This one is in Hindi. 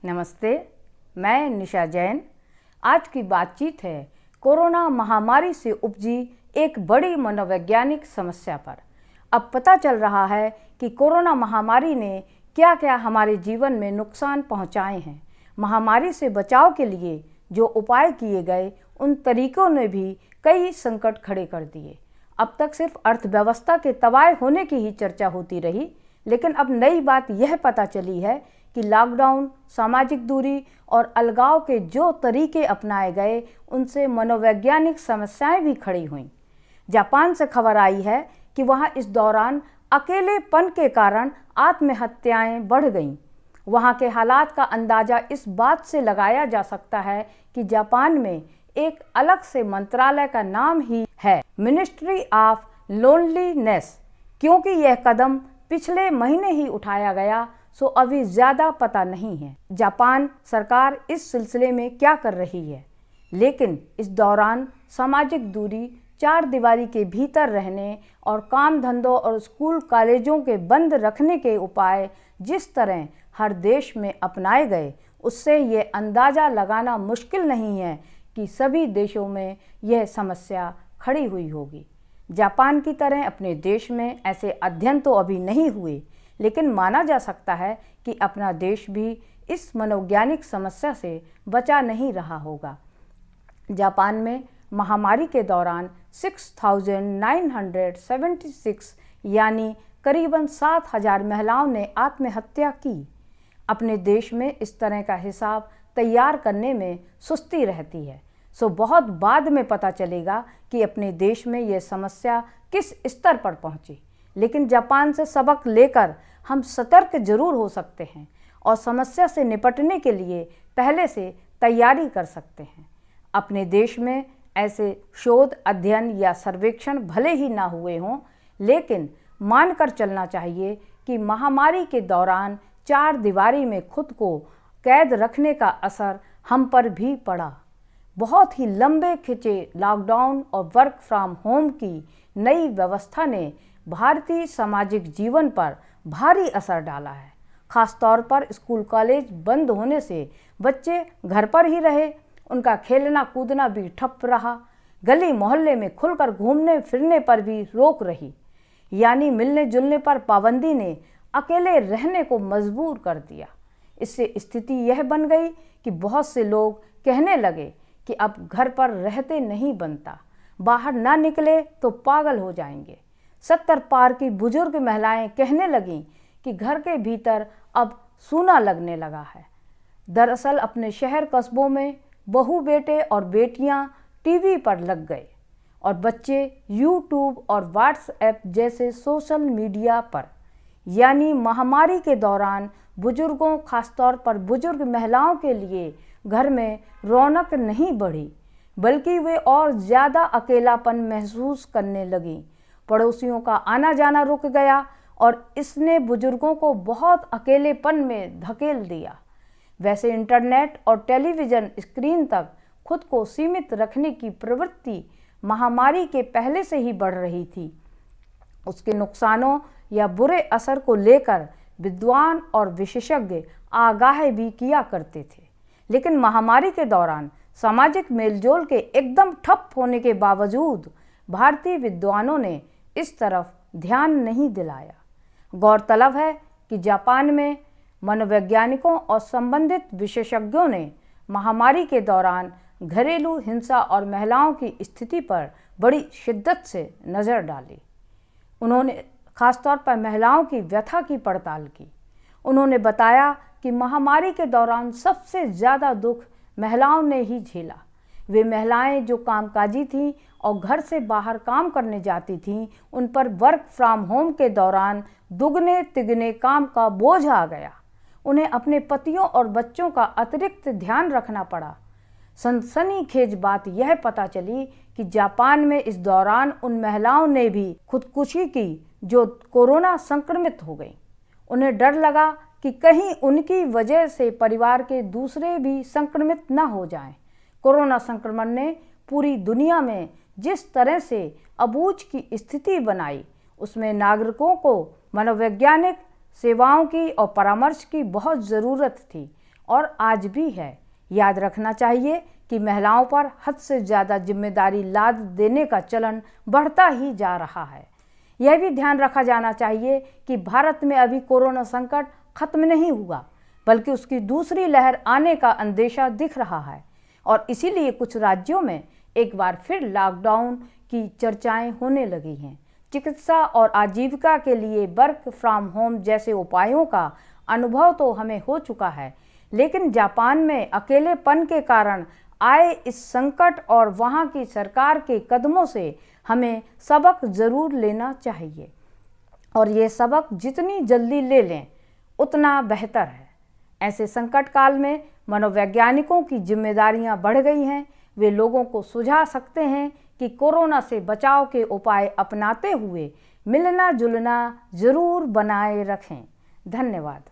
नमस्ते, मैं निशा जैन। आज की बातचीत है कोरोना महामारी से उपजी एक बड़ी मनोवैज्ञानिक समस्या पर। अब पता चल रहा है कि कोरोना महामारी ने क्या क्या हमारे जीवन में नुकसान पहुंचाए हैं। महामारी से बचाव के लिए जो उपाय किए गए, उन तरीकों ने भी कई संकट खड़े कर दिए। अब तक सिर्फ अर्थव्यवस्था के तबाह होने की ही चर्चा होती रही, लेकिन अब नई बात यह पता चली है कि लॉकडाउन, सामाजिक दूरी और अलगाव के जो तरीके अपनाए गए, उनसे मनोवैज्ञानिक समस्याएं भी खड़ी हुईं। जापान से खबर आई है कि वहां इस दौरान अकेलेपन के कारण आत्महत्याएं बढ़ गईं। वहां के हालात का अंदाजा इस बात से लगाया जा सकता है कि जापान में एक अलग से मंत्रालय का नाम ही है मिनिस्ट्री ऑफ लोनलीनेस। क्योंकि यह कदम पिछले महीने ही उठाया गया, सो अभी ज़्यादा पता नहीं है जापान सरकार इस सिलसिले में क्या कर रही है। लेकिन इस दौरान सामाजिक दूरी, चार दीवारी के भीतर रहने और काम धंधों और स्कूल कॉलेजों के बंद रखने के उपाय जिस तरह हर देश में अपनाए गए, उससे ये अंदाज़ा लगाना मुश्किल नहीं है कि सभी देशों में यह समस्या खड़ी हुई होगी। जापान की तरह अपने देश में ऐसे अध्ययन तो अभी नहीं हुए, लेकिन माना जा सकता है कि अपना देश भी इस मनोवैज्ञानिक समस्या से बचा नहीं रहा होगा। जापान में महामारी के दौरान 6,976 यानी करीबन 7,000 महिलाओं ने आत्महत्या की। अपने देश में इस तरह का हिसाब तैयार करने में सुस्ती रहती है, सो बहुत बाद में पता चलेगा कि अपने देश में यह समस्या किस स्तर पर पहुंची। लेकिन जापान से सबक लेकर हम सतर्क जरूर हो सकते हैं और समस्या से निपटने के लिए पहले से तैयारी कर सकते हैं। अपने देश में ऐसे शोध, अध्ययन या सर्वेक्षण भले ही ना हुए हों, लेकिन मानकर चलना चाहिए कि महामारी के दौरान चार दीवारी में खुद को कैद रखने का असर हम पर भी पड़ा। बहुत ही लंबे खिंचे लॉकडाउन और वर्क फ्रॉम होम की नई व्यवस्था ने भारतीय सामाजिक जीवन पर भारी असर डाला है। खासतौर पर स्कूल कॉलेज बंद होने से बच्चे घर पर ही रहे, उनका खेलना कूदना भी ठप रहा। गली मोहल्ले में खुलकर घूमने फिरने पर भी रोक रही, यानी मिलने जुलने पर पाबंदी ने अकेले रहने को मजबूर कर दिया। इससे स्थिति यह बन गई कि बहुत से लोग कहने लगे कि अब घर पर रहते नहीं बनता, बाहर ना निकले तो पागल हो जाएंगे। 70 पार की बुजुर्ग महिलाएं कहने लगीं कि घर के भीतर अब सूना लगने लगा है। दरअसल अपने शहर कस्बों में बहू बेटे और बेटियां टीवी पर लग गए और बच्चे यूट्यूब और व्हाट्सएप जैसे सोशल मीडिया पर। यानी महामारी के दौरान बुजुर्गों, खासतौर पर बुजुर्ग महिलाओं के लिए घर में रौनक नहीं बढ़ी, बल्कि वे और ज़्यादा अकेलापन महसूस करने लगीं। पड़ोसियों का आना जाना रुक गया और इसने बुजुर्गों को बहुत अकेलेपन में धकेल दिया। वैसे इंटरनेट और टेलीविज़न स्क्रीन तक खुद को सीमित रखने की प्रवृत्ति महामारी के पहले से ही बढ़ रही थी। उसके नुकसानों या बुरे असर को लेकर विद्वान और विशेषज्ञ आगाह भी किया करते थे। लेकिन महामारी के दौरान सामाजिक मेलजोल के एकदम ठप होने के बावजूद भारतीय विद्वानों ने इस तरफ ध्यान नहीं दिलाया। गौरतलब है कि जापान में मनोवैज्ञानिकों और संबंधित विशेषज्ञों ने महामारी के दौरान घरेलू हिंसा और महिलाओं की स्थिति पर बड़ी शिद्दत से नज़र डाली। उन्होंने खासतौर पर महिलाओं की व्यथा की पड़ताल की। उन्होंने बताया कि महामारी के दौरान सबसे ज़्यादा दुख महिलाओं ने ही झेला। वे महिलाएं जो कामकाजी थीं और घर से बाहर काम करने जाती थीं, उन पर वर्क फ्रॉम होम के दौरान दुगने तिगने काम का बोझ आ गया। उन्हें अपने पतियों और बच्चों का अतिरिक्त ध्यान रखना पड़ा। सनसनीखेज बात यह पता चली कि जापान में इस दौरान उन महिलाओं ने भी खुदकुशी की जो कोरोना संक्रमित हो गई। उन्हें डर लगा कि कहीं उनकी वजह से परिवार के दूसरे भी संक्रमित न हो जाएं। कोरोना संक्रमण ने पूरी दुनिया में जिस तरह से अबूझ की स्थिति बनाई, उसमें नागरिकों को मनोवैज्ञानिक सेवाओं की और परामर्श की बहुत ज़रूरत थी और आज भी है। याद रखना चाहिए कि महिलाओं पर हद से ज़्यादा जिम्मेदारी लाद देने का चलन बढ़ता ही जा रहा है। यह भी ध्यान रखा जाना चाहिए कि भारत में अभी कोरोना संकट खत्म नहीं हुआ, बल्कि उसकी दूसरी लहर आने का अंदेशा दिख रहा है और इसीलिए कुछ राज्यों में एक बार फिर लॉकडाउन की चर्चाएं होने लगी हैं। चिकित्सा और आजीविका के लिए वर्क फ्रॉम होम जैसे उपायों का अनुभव तो हमें हो चुका है, लेकिन जापान में अकेलेपन के कारण आए इस संकट और वहाँ की सरकार के कदमों से हमें सबक ज़रूर लेना चाहिए और ये सबक जितनी जल्दी ले लें उतना बेहतर है। ऐसे संकट काल में मनोवैज्ञानिकों की जिम्मेदारियां बढ़ गई हैं। वे लोगों को सुझा सकते हैं कि कोरोना से बचाव के उपाय अपनाते हुए मिलना जुलना जरूर बनाए रखें। धन्यवाद।